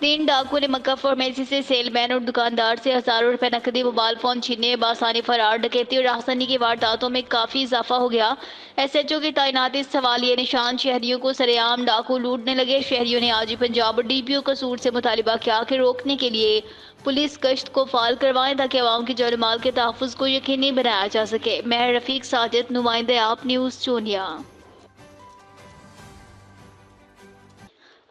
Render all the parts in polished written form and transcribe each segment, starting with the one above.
3 ڈاکوؤں نے مکہ فارمیسی سے سیل مین اور دکاندار سے ہزاروں روپے نقدی موبائل فون چھینے بآسانی فرار۔ ڈکیتی اور رہاسانی کی وارداتوں میں کافی اضافہ ہو گیا۔ ایس ایچ او کی تعیناتی سوالیہ نشان، شہریوں کو سرے عام ڈاکو لوٹنے لگے۔ شہریوں نے آج پنجاب اور ڈی پی او قصور سے مطالبہ کیا کہ روکنے کے لیے پولیس گشت کو فعال کروائیں تاکہ عوام کے جان و مال کے تحفظ کو یقینی بنایا جا سکے۔ مہر رفیق ساجد، نمائندہ آپ نیوز چونیا۔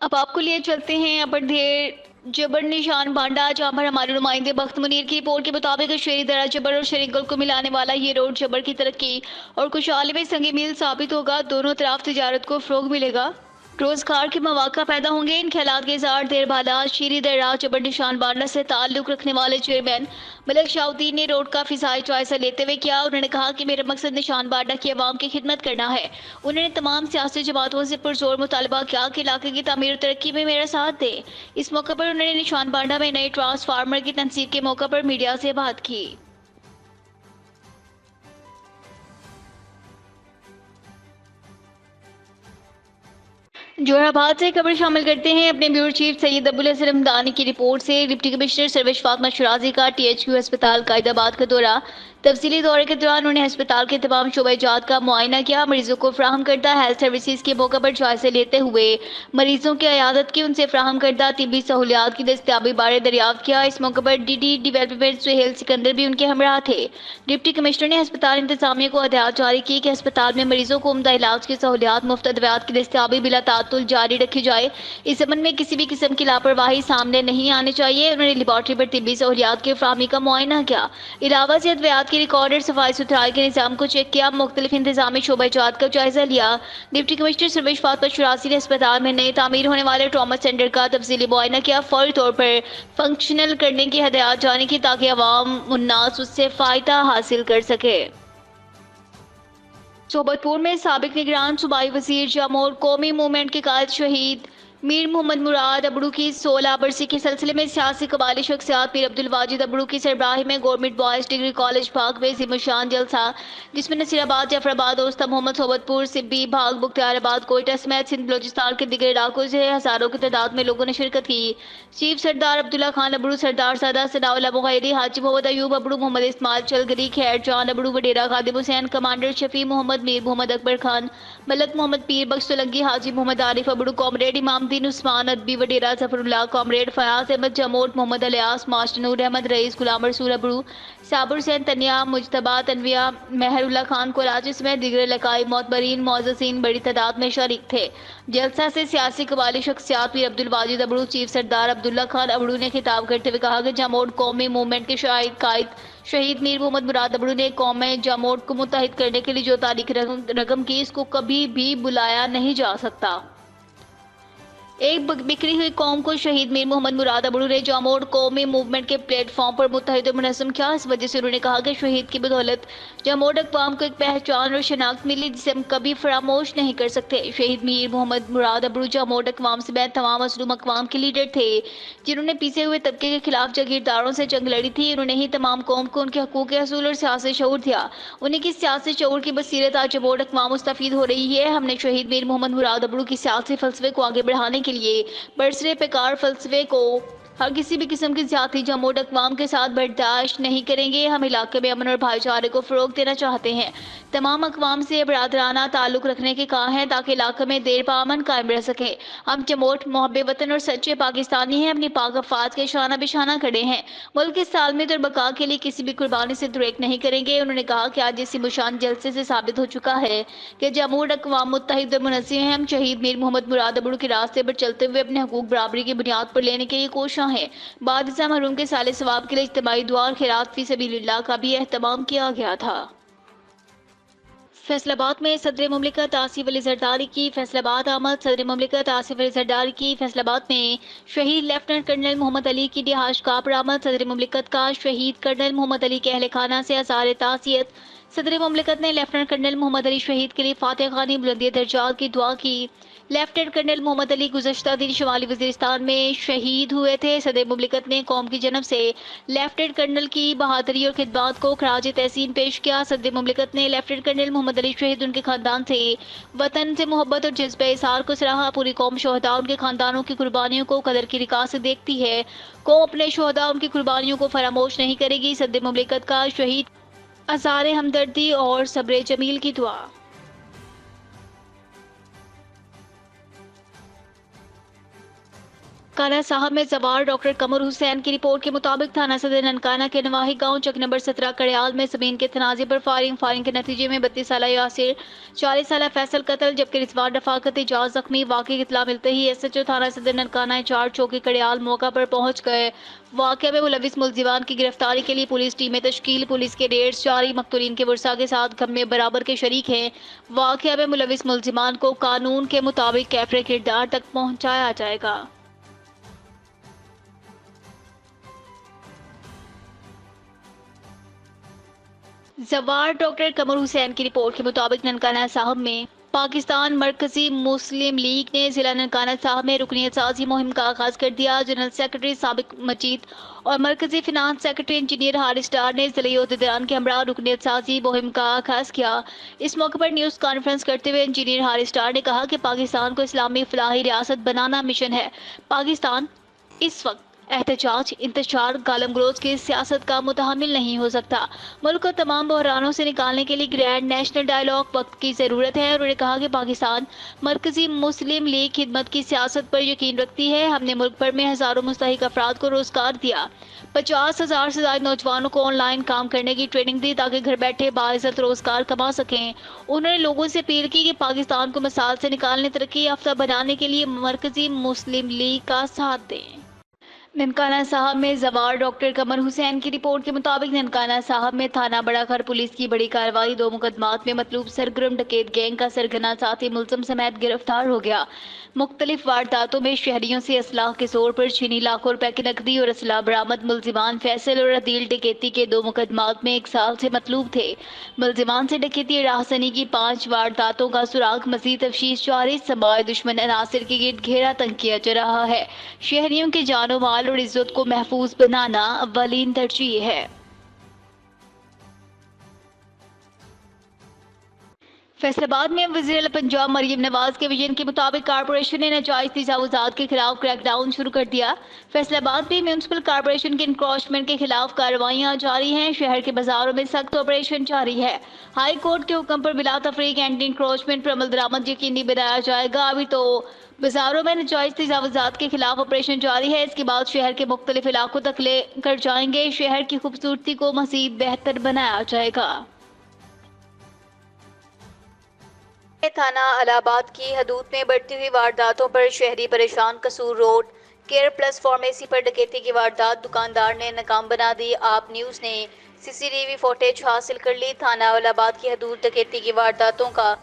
اب آپ کو لیے چلتے ہیں اپر دھیر جبر نشان بانڈا، جہاں پر ہمارے نمائندے بخت منیر کی رپورٹ کے مطابق شہری درہ جبر اور شہری گل کو ملانے والا یہ روڈ جبر کی ترقی اور خوشحالی میں سنگ میل ثابت ہوگا۔ دونوں طرف تجارت کو فروغ ملے گا، روزگار کے مواقع پیدا ہوں گے۔ ان خیالات کے اظہار دیر بعد شہری درہ جبر نشان بانڈا سے تعلق رکھنے والے چیئرمین ملک شاہ الدین نے روڈ کا فضائی جائزہ لیتے ہوئے کیا۔ انہوں نے کہا کہ میرا مقصد نشان بانڈا کی عوام کی خدمت کرنا ہے۔ انہوں نے تمام سیاسی جماعتوں سے پرزور مطالبہ کیا کہ علاقے کی تعمیر و ترقی میں میرا ساتھ دیں۔ اس موقع پر انہوں نے نشان بانڈا میں نئے ٹرانسفارمر کی تنصیب کے موقع پر میڈیا سے بات کی۔ جوہر آباد سے خبر شامل کرتے ہیں اپنے بیورو چیف سید ابوالحسن ہمدانی کی رپورٹ سے۔ ڈپٹی کمشنر سروش فاطمہ شرازی کا ٹی ایچ کیو ہسپتال قائد آباد کا دورہ۔ تفصیلی دورے کے دوران انہوں نے ہسپتال کے تمام شعبہ جات کا معائنہ کیا، مریضوں کو فراہم کردہ ہیلتھ سروسز کے موقع پر جائزے لیتے ہوئے مریضوں کی عیادت کی ان سے فراہم کردہ طبی سہولیات کی دستیابی بارے دریافت کیا۔ اس موقع پر D D development Sohail Sikandar بھی ان کے ہمراہ تھے۔ ڈپٹی کمشنر نے ہسپتال انتظامیہ کو ہدایات جاری کی کہ ہسپتال میں مریضوں کو عمدہ علاج کی سہولیات، مفت ادویات کی دستیابی بلا تعطل جاری رکھی جائے۔ اس ضمن میں کسی بھی قسم کی لاپرواہی سامنے نہیں آنی چاہیے۔ انہوں نے لیبارٹری پر طبی سہولیات کی فراہمی کا معائنہ کیا۔ علاوہ سے ادویات کی ریکارڈر صفائی ستھرائی کے نظام کو چیک کیا، مختلف انتظامی شعبہ جات کا جائزہ لیا۔ ڈپٹی کمشنر سروش فاطمہ شرازی نے ہسپتال میں نئے تعمیر ہونے والے ٹراما سینٹر کا تفصیلی معائنہ کیا، فوری طور پر فنکشنل کرنے کی ہدایات جاری کی تاکہ عوام الناس اس سے فائدہ حاصل کر سکے۔ صحبت پور میں سابق نگران صوبائی وزیر جامور قومی موومنٹ کے قائد شہید میر محمد مراد ابڑو کی 16 برسی کے سلسلے میں سیاسی قبائلی شخصیات میر عبدالواجد ابڑو کی سربراہی میں گورنمنٹ بوائز ڈگری کالج بھاگ میں عظیم الشان جلسہ، جس میں نصیر آباد، جعفر آباد، اوسطا محمد، صحبت پور، سبی، بھاگ، بختیار آباد، کوئٹہ سمیت سندھ بلوچستان کے دیگر علاقوں سے ہزاروں کی تعداد میں لوگوں نے شرکت کی۔ چیف سردار عبداللہ خان ابڑو، سردار سادہ ثناء اللہ مغیری، حاجی محمد ایوب ابڑو، محمد اسماعیل چلگری، خیر جان ابڑو وڈیرہ، خادم حسین، کمانڈر شفیع محمد، میر محمد اکبر خان، ملک محمد پیر بخش سولنگی، حاجی محمد عارف ابڑو، کامریڈ امام الدین عثمان ادبی وڈیرہ، ظفر اللہ، کامریڈ فیاض احمد جاموٹ، محمد الیاس، ماسٹر نور احمد رئیس، غلام رسول ابڑو، صابر حسین تنیا، مجتبیٰ تنویہ، مہر اللہ خان کولاچی سمیت دیگر علاقائی معتبرین معززین بڑی تعداد میں شریک تھے۔ جلسہ سے سیاسی قبائلی شخصیات میر عبدالواجد ابڑو، چیف سردار عبداللہ خان ابڑو نے خطاب کرتے ہوئے کہا کہ جاموٹ قومی موومنٹ کے قائد شہید میر محمد مراد ابڑو نے قوم جاموٹ کو متحد کرنے کے لیے جو تاریخ رقم کی، اس کو کبھی بھی بلایا نہیں جا سکتا۔ ایک بکھری ہوئی قوم کو شہید میر محمد مراد ابڑو نے جاموٹ قومی موومنٹ کے پلیٹ فارم پر متحد اور منظم کیا۔ اس وجہ سے انہوں نے کہا کہ شہید کی بدولت جاموٹ اقوام کو ایک پہچان اور شناخت ملی جسے ہم کبھی فراموش نہیں کر سکتے۔ شہید میر محمد مراد ابڑو جاموٹ اقوام سمیت تمام مظلوم اقوام کے لیڈر تھے جنہوں نے پیسے ہوئے طبقے کے خلاف جاگیرداروں سے جنگ لڑی تھی۔ انہوں نے ہی تمام قوم کو ان کے حقوق کے حصول اور سیاسی شعور دیا۔ انہیں کی سیاسی شعور کی بصیرت آج جاموٹ اقوام مستفید ہو رہی ہے۔ ہم نے شہید میر محمد مراد ابڑو کی سیاسی فلسفے کو آگے بڑھانے کے لیے برسر پیکار فلسفے کو ہر کسی بھی قسم کی زیادتی جاموٹ اقوام کے ساتھ برداشت نہیں کریں گے۔ ہم علاقے میں امن اور بھائی چارے کو فروغ دینا چاہتے ہیں، تمام اقوام سے برادرانہ تعلق رکھنے کے کہا ہے تاکہ علاقے میں دیر پا امن قائم رہ سکے۔ ہم جاموٹ محب وطن اور سچے پاکستانی ہیں، اپنی پاک افواج کے شانہ بشانہ کھڑے ہیں، ملک کی سالمیت اور بقا کے لیے کسی بھی قربانی سے دریغ نہیں کریں گے۔ انہوں نے کہا کہ آج اسی مشان جلسے سے ثابت ہو چکا ہے کہ جاموٹ اقوام متحد اور منظم ہیں۔ ہم شہید میر محمد مراد ابڑو کے راستے پر چلتے ہوئے اپنے حقوق برابری کی بنیاد پر لینے کے لیے کوشاں ہیں۔ بعد ازاں محروم کے سال ثواب کے لیے اجتماعی دعا اور خیرات فی سبیل اللہ کا بھی اہتمام کیا گیا تھا۔ فیصل آباد میں صدر مملکت آصف علی زرداری کی فیصل آباد آمد۔ صدر مملکت آصف علی زرداری کی فیصل آباد میں شہید لیفٹننٹ کرنل محمد علی کی رہائش گاہ پر آمد۔ صدر مملکت کا شہید کرنل محمد علی کے اہل خانہ سے اظہار تعزیت۔ صدر مملکت نے لیفٹننٹ کرنل محمد علی شہید کے لیے فاتح خوانی بلندی درجات کی دعا کی۔ لیفٹیننٹ کرنل محمد علی گزشتہ دن شمالی وزیرستان میں شہید ہوئے تھے۔ صدر مملکت نے قوم کی جانب سے لیفٹیننٹ کرنل کی بہادری اور خدمات کو خراج تحسین پیش کیا۔ صدر مملکت نے لیفٹیننٹ کرنل محمد علی شہید ان کے خاندان سے وطن سے محبت اور جذبہ اظہار کو سراہا۔ پوری قوم شہداء ان کے خاندانوں کی قربانیوں کو قدر کی نگاہ سے دیکھتی ہے۔ قوم اپنے شہداء ان کی قربانیوں کو فراموش نہیں کرے گی۔ صدر مملکت کا شہید اظہار ہمدردی اور صبر جمیل کی دعا۔ ننکانہ صاحب میں زوار ڈاکٹر قمر حسین کی رپورٹ کے مطابق تھانہ صدر ننکانہ کے نواحی گاؤں چک نمبر 17 کڑیال میں زمین کے تنازع پر فائرنگ کے نتیجے میں 32 سالہ یاسر، 40 سالہ فیصل قتل جبکہ رضوان رفاقت اعجاز زخمی۔ واقعی کی اطلاع ملتے ہی ایس ایچ او تھانہ صدر ننکانہ انچارج چوکی کڑیال موقع پر پہنچ گئے۔ واقعہ میں ملوث ملزمان کی گرفتاری کے لیے پولیس ٹیمیں تشکیل، پولیس کے ریڈز جاری، مقتولین کے ورثاء کے ساتھ غم میں برابر کے شریک ہیں۔ واقعہ میں ملوث ملزمان کو قانون کے مطابق کیفر کردار تک پہنچایا جائے گا۔ زوار ڈاکٹر قمر حسین کی رپورٹ کے مطابق ننکانہ صاحب میں پاکستان مرکزی مسلم لیگ نے ضلع ننکانہ صاحب میں رکنیت سازی مہم کا آغاز کر دیا۔ جنرل سیکرٹری سابق مجید اور مرکزی finance secretary engineer Haris Dar نے ضلعی عہدیداران کے ہمراہ رکنیت سازی مہم کا آغاز کیا۔ اس موقع پر نیوز کانفرنس کرتے ہوئے انجینئر حارث ڈار نے کہا کہ پاکستان کو اسلامی فلاحی ریاست بنانا مشن ہے۔ پاکستان اس وقت احتجاج، انتشار، گالم گلوچ کی سیاست کا متحمل نہیں ہو سکتا۔ ملک کو تمام بحرانوں سے نکالنے کے لیے گرینڈ نیشنل ڈائیلاگ وقت کی ضرورت ہے۔ انہوں نے کہا کہ پاکستان مرکزی مسلم لیگ خدمت کی سیاست پر یقین رکھتی ہے۔ ہم نے ملک بھر میں ہزاروں مستحق افراد کو روزگار دیا، 50,000 سے زائد نوجوانوں کو آن لائن کام کرنے کی ٹریننگ دی تاکہ گھر بیٹھے باعزت روزگار کما سکیں۔ انہوں نے لوگوں سے اپیل کی کہ پاکستان کو مثال سے نکالنے، ترقی یافتہ بنانے کے لیے مرکزی مسلم لیگ کا ساتھ دیں۔ ننکانہ صاحب میں زوار ڈاکٹر قمر حسین کی رپورٹ کے مطابق ننکانہ صاحب میں تھانہ بڑا گھر پولیس کی بڑی کارروائی، 2 مقدمات میں مطلوب سرگرم ڈکیت گینگ کا سرگنا ساتھی ملزم سمیت گرفتار ہو گیا۔ مختلف وارداتوں میں شہریوں سے اسلحہ کے زور پر چھینی لاکھوں روپے کی نقدی اور اسلحہ برآمد۔ ملزمان فیصل اور عدیل ڈکیتی کے 2 مقدمات میں 1 سال سے مطلوب تھے۔ ملزمان سے ڈکیتی اور راہزنی کی 5 وارداتوں کا سراغ، مزید تفتیش جاری۔ سماعی دشمن عناصر کے گرد گھیرا تنگ کیا جا رہا ہے۔ شہریوں کے جان و مال اور عزت کو محفوظ بنانا اولین ترجیح ہے۔ فیصل آباد میں وزیر اعلیٰ پنجاب مریم نواز کے وژن کے مطابق کارپوریشن نے ناجائز تجاوزات کے خلاف کریک ڈاؤن شروع کر دیا۔ فیصل آباد میں میونسپل کارپوریشن کے انکروچمنٹ کے خلاف کارروائیاں جاری ہیں۔ شہر کے بازاروں میں سخت آپریشن جاری ہے۔ ہائی کورٹ کے حکم پر بلا تفریق اینٹی انکروچمنٹ پر عمل درآمد یقینی بنایا جائے گا۔ ابھی تو بازاروں میں ناجائز تجاوزات کے خلاف آپریشن جاری ہے، اس کے بعد شہر کے مختلف علاقوں تک لے کر جائیں گے۔ شہر کی خوبصورتی کو مزید بہتر بنایا جائے گا۔ تھانہ الہ آباد کی حدود میں بڑھتی ہوئی وارداتوں پر شہری پریشان۔ قصور روڈ کیئر پلس فارمیسی پر ڈکیتی کی واردات دکاندار نے ناکام بنا دی۔ آپ نیوز نے CCTV فوٹیج حاصل کر لی۔ تھانہ الہ آباد کی حدود ڈکیتی کی وارداتوں کا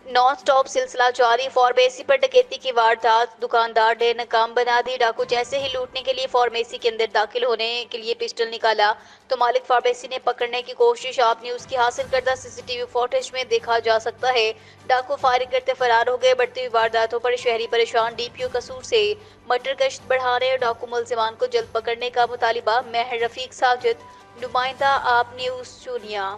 نان سٹاپ سلسلہ جاری۔ فارمیسی پر ڈکیتی کی واردات دکاندار نے ناکام بنا دی۔ ڈاکو جیسے ہی لوٹنے کے لیے فارمیسی کے اندر داخل ہونے کے لیے پسٹل نکالا تو مالک فارمیسی نے پکڑنے کی کوشش۔ آپ نیوز کی حاصل کردہ CCTV فوٹیج میں دیکھا جا سکتا ہے ڈاکو فائرنگ کرتے فرار ہو گئے۔ بڑھتی ہوئی وارداتوں پر شہری پریشان۔ DPO قصور سے مٹر گشت بڑھانے اور ڈاکو ملزمان کو جلد پکڑنے کا مطالبہ۔ مہر رفیق ساجد، نمائندہ آپ نیوز چونیا۔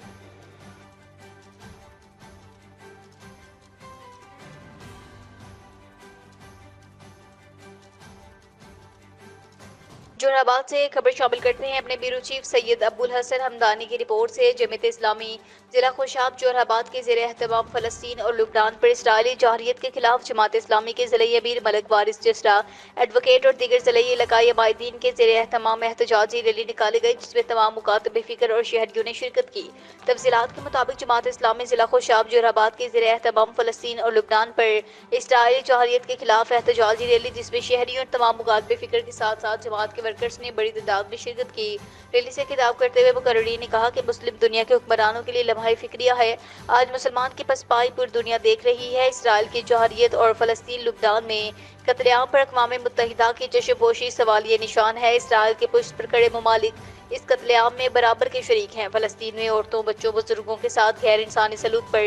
جوہر آباد سے خبر شامل کرتے ہیں اپنے بیورو چیف سید ابو الحسن ہمدانی کی رپورٹ سے۔ جمعیت اسلامی ضلع خوشاب جوہر آباد کے زیر اہتمام فلسطین اور لبنان پر اسرائیلی جارحیت کے خلاف جماعت اسلامی کے ضلعی امیر ملک وارث جسرا، ایڈوکیٹ اور دیگر ضلعی علاقائی عمائدین کے زیر اہتمام احتجاجی ریلی نکالی گئی جس میں تمام مکاتب فکر اور شہریوں نے شرکت کی۔ تفصیلات کے مطابق جماعت اسلامی ضلع خوشاب جوہر آباد کے زیر اہتمام فلسطین اور لبنان پر اسرائیلی جارحیت کے خلاف احتجاجی ریلی جس میں شہریوں اور تمام مکاتب فکر کے ساتھ ساتھ جماعت کے ورکرز نے بڑی تعداد میں شرکت کی۔ ریلی سے خطاب کرتے ہوئے مقررین نے کہا کہ مسلم دنیا کے حکمرانوں کے لیے لمحہ فکریہ ہے۔ آج مسلمان کی پسپائی پوری دنیا دیکھ رہی ہے۔ اسرائیل کی جارحیت اور فلسطین لبنان میں قتل عام پر اقوام متحدہ کی چشم پوشی سوالیہ نشان ہے۔ اسرائیل کے پشت پر کھڑے ممالک اس قتل عام میں برابر کے شریک ہیں۔ فلسطین میں عورتوں، بچوں، بزرگوں کے ساتھ غیر انسانی سلوک پر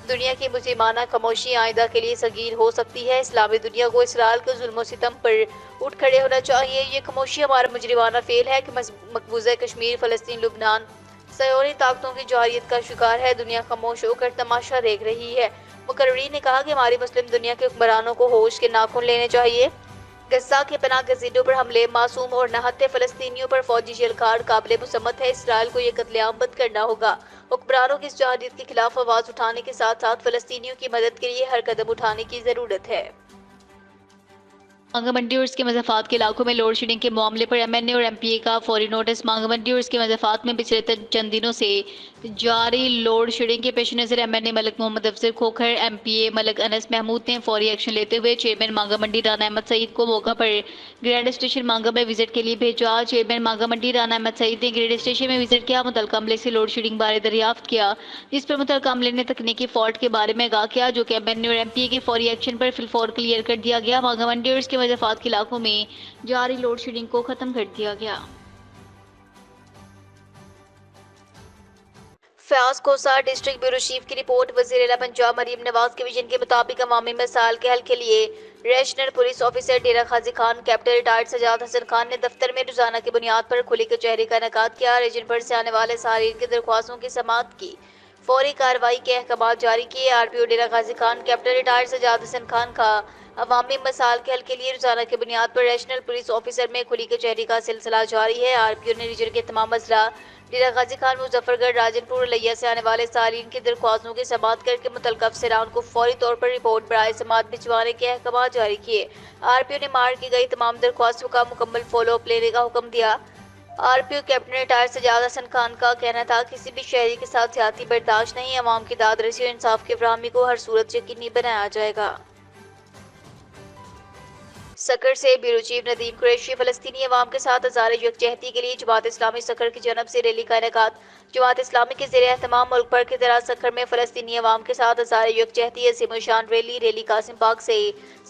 دنیا کی مسلمانہ خاموشی آئندہ کے لیے سنگین ہو سکتی ہے۔ اسلامی دنیا کو اسرائیل کے ظلم و ستم پر اٹھ کھڑے ہونا چاہیے۔ یہ خاموشی ہمارا مجرمانہ فعل ہے کہ مقبوضہ کشمیر، فلسطین، لبنان صہیونی طاقتوں کی جارحیت کا شکار ہے۔ دنیا خاموش ہو کر تماشا دیکھ رہی ہے۔ مقررین نے کہا کہ ہماری مسلم دنیا کے حکمرانوں کو ہوش کے ناخن لینے چاہیے۔ غزہ کے پناہ گزینوں پر حملے، معصوم اور نہتے فلسطینیوں پر فوجی جلکار قابل مسمت ہے۔ اسرائیل کو یہ قتل عام بند کرنا ہوگا۔ حکمرانوں کی اس جارحیت کے خلاف آواز اٹھانے کے ساتھ ساتھ فلسطینیوں کی مدد کے لیے ہر قدم اٹھانے کی ضرورت ہے۔ مانگا منڈی اور اس کے مضافات کے علاقوں میں لوڈ شیڈنگ کے معاملے پر ایم این اے اور ایم پی اے کا فوری نوٹس۔ مانگا منڈی اور اس کے مضافات میں پچھلے چند دنوں سے جاری لوڈ شیڈنگ کے پیش نظر ایم این اے ملک محمد افضل کھوکھر، ایم پی اے ملک انس محمود نے فوری ایکشن لیتے ہوئے چیئرمین مانگا منڈی رانا احمد سعید کو موقع پر گریڈ اسٹیشن مانگا میں وزٹ کے لیے بھیجا۔ چیئرمین مانگا منڈی رانا احمد سعید نے گریڈ اسٹیشن میں وزٹ کیا، متعلقہ عملے سے لوڈ شیڈنگ بارے دریافت کیا، جس پر متعلقہ عملے نے تکنیکی فالٹ کے بارے میں آگاہ کیا، جو کہ ایم این اے اور ایم پی اے کے فوری ایکشن پر فی الفور کلیئر کر دیا گیا۔ مانگا منڈی اور اس کے مضافات کے علاقوں میں جاری لوڈ شیڈنگ کو ختم کر دیا گیا۔ فیاض کوثر ڈسٹرکٹ بیورو چیف کی رپورٹ۔ وزیر اعلیٰ پنجاب مریم نواز کے ویژن کے مطابق عوامی مسائل کے حل کے لیے regional police officer Dera Ghazi Khan captain retired Sajjad حسن خان نے دفتر میں روزانہ کی بنیاد پر کھلی کچہری کا انعقاد کیا۔ ریجن پر سے آنے والے صارفین کی درخواستوں کی سماعت کی، فوری کارروائی کے احکامات جاری کیے۔ آر پی او ڈیرہ غازی خان کیپٹن ریٹائرڈ سجاد حسن خان کا عوامی مسائل کے حل کے لیے روزانہ کی بنیاد پر ریجنل پولیس آفیسر میں کھلی کچہری کا سلسلہ جاری ہے۔ آر پی او نے ریجن کے تمام اضلاع ڈیرہ غازی خان، مظفر گڑھ، راجن پور، الیہ سے آنے والے صارفین کی درخواستوں کی سماعت کر کے متعلقہ افسران کو فوری طور پر رپورٹ برائے سماعت بھجوانے کے احکامات جاری کیے۔ آر پی او نے مارک کی گئی تمام درخواستوں کا مکمل فالو اپ لینے کا حکم دیا۔ آر پی او کیپٹن ریٹائرڈ سجاد حسن خان کا کہنا تھا، کسی بھی شہری کے ساتھ زیادتی برداشت نہیں، عوام کی داد رسی اور انصاف کی فراہمی کو ہر صورت یقینی بنایا جائے گا۔ سکر سے بیورو چیف ندیم قریشی۔ فلسطینی عوام کے ساتھ اظہار یکجہتی کے لیے جماعت اسلامی سکر کی جانب سے ریلی کا انعقاد۔ جماعت اسلامی کے زیر اہتمام ملک بھر کی طرح سکر میں فلسطینی عوام کے ساتھ اظہار یکجہتی عظیم الشان ریلی قاسم باغ سے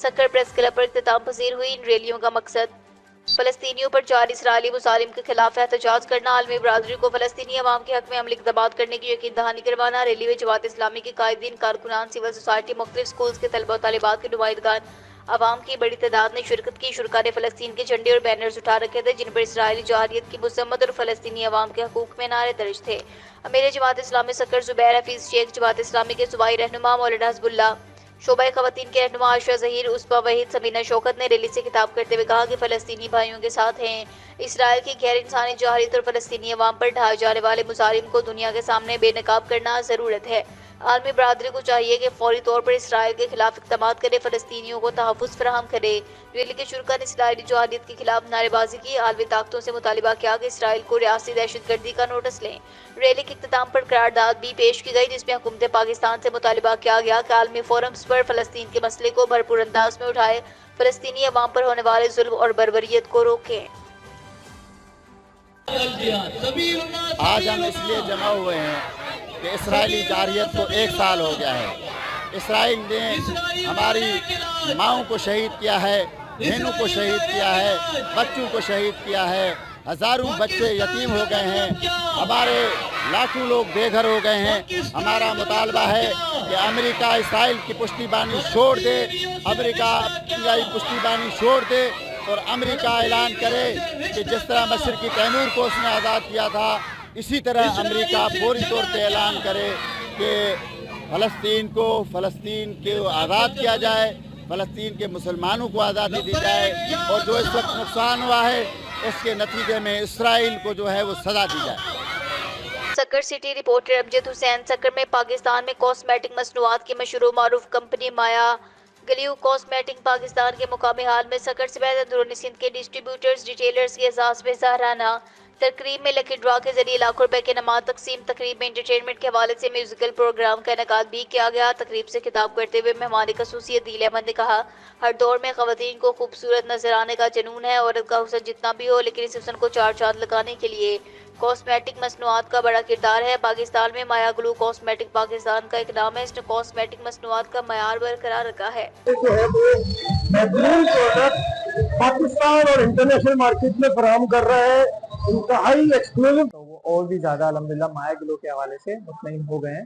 سکر پریس کلب پر اختتام پذیر ہوئی۔ ان ریلیوں کا مقصد فلسطینیوں پر جاری اسرائیلی مظالم کے خلاف احتجاج کرنا، عالمی برادری کو فلسطینی عوام کے حق میں عملی اقدامات کرنے کی یقین دہانی کروانا۔ ریلی میں جماعت اسلامی کے قائدین، کارکنان، سول سوسائٹی، مختلف سکولز کے طلبہ و طالبات کے نمائندگان، عوام کی بڑی تعداد نے شرکت کی۔ شرکاء نے فلسطین کے جھنڈے اور بینرز اٹھا رکھے تھے، جن پر اسرائیلی جارحیت کی مذمت اور فلسطینی عوام کے حقوق میں نعرے درج تھے۔ امیر جماعت اسلامی سکر زبیر حفیظ شیخ، جماعت اسلامی کے صوبائی رہنما مولانا حزب اللہ، شعبہ خواتین کے رہنما عائشہ ظہیر، اسبا وحید، سمینہ شوکت نے ریلی سے خطاب کرتے ہوئے کہا کہ فلسطینی بھائیوں کے ساتھ ہیں۔ اسرائیل کی غیر انسانی جارحیت اور فلسطینی عوام پر ڈھائے جانے والے مظالم کو دنیا کے سامنے بے نقاب کرنا ضرورت ہے۔ عالمی برادری کو چاہیے کہ فوری طور پر اسرائیل کے خلاف اقدامات کرے، فلسطینیوں کو تحفظ فراہم کرے۔ ریلی کے شرکاء نے اسرائیلی جارحیت کے خلاف نعرے بازی کی، عالمی طاقتوں سے مطالبہ کیا کہ اسرائیل کو ریاستی دہشت گردی کا نوٹس لیں۔ ریلی کے اختتام پر قرارداد بھی پیش کی گئی، جس میں حکومت پاکستان سے مطالبہ کیا گیا کہ عالمی فورمز پر فلسطین کے مسئلے کو بھرپور انداز میں اٹھائے، فلسطینی عوام پر ہونے والے ظلم اور بربریت کو روکیں۔ آج ہم اس لیے جمع ہوئے ہیں کہ اسرائیلی جارحیت کو 1 سال ہو گیا ہے۔ اسرائیل نے ہماری ماؤں کو شہید کیا ہے، بہنوں کو شہید کیا ہے، بچوں کو شہید کیا ہے، ہزاروں بچے یتیم ہو گئے ہیں، ہمارے لاکھوں لوگ بے گھر ہو گئے ہیں۔ ہمارا مطالبہ ہے کہ امریکہ اسرائیل کی پشتیبانی چھوڑ دے، امریکہ اپنی پشتیبانی چھوڑ دے اور امریکہ اعلان کرے کہ جس طرح مشرقی تیمور کو اس نے آزاد کیا تھا، اسی طرح امریکہ فوری طور پہ اعلان کرے کہ فلسطین کو آزاد کیا جائے، فلسطین کے مسلمانوں کو آزادی دی جائے، اور جو اس وقت نقصان ہوا ہے اس کے نتیجے میں اسرائیل کو جو ہے وہ سزا دی جائے۔ سکر سٹی رپورٹر امجد حسین۔ سکر میں پاکستان میں کاسمیٹک مصنوعات کی مشہور و معروف کمپنی مایا گلیو کاسمیٹک پاکستان کے مقامی حال میں سکر سمیت اندرونی سندھ کے ڈسٹریبیوٹرز ریٹیلرز کے اعزاز میں سالانہ تقریب میں لکی ڈرا کے ذریعے لاکھوں روپے کے انعامات تقسیم۔ تقریب میں انٹرٹینمنٹ کے حوالے سے میوزیکل پروگرام کا انعقاد بھی کیا گیا۔ تقریب سے خطاب کرتے ہوئے مہمان خصوصی عدیل احمد نے کہا، ہر دور میں خواتین کو خوبصورت نظر آنے کا جنون ہے۔ عورت کا حسن جتنا بھی ہو، لیکن اس حسن کو چار چاند لگانے کے لیے کاسمیٹک مصنوعات کا بڑا کردار ہے۔ پاکستان میں مایا گلو کاسمیٹک پاکستان کا ایک نام ہے، اس نے کاسمیٹک مصنوعات کا معیار برقرار رکھا ہے۔ پاکستان اور انٹرنیشنل مارکیٹ میں فراہم کر رہا ہے، انتہائی ایکسکلوسیو، تو وہ اور بھی زیادہ الحمدللہ مایا گلو کے حوالے سے مطمئن ہو گئے ہیں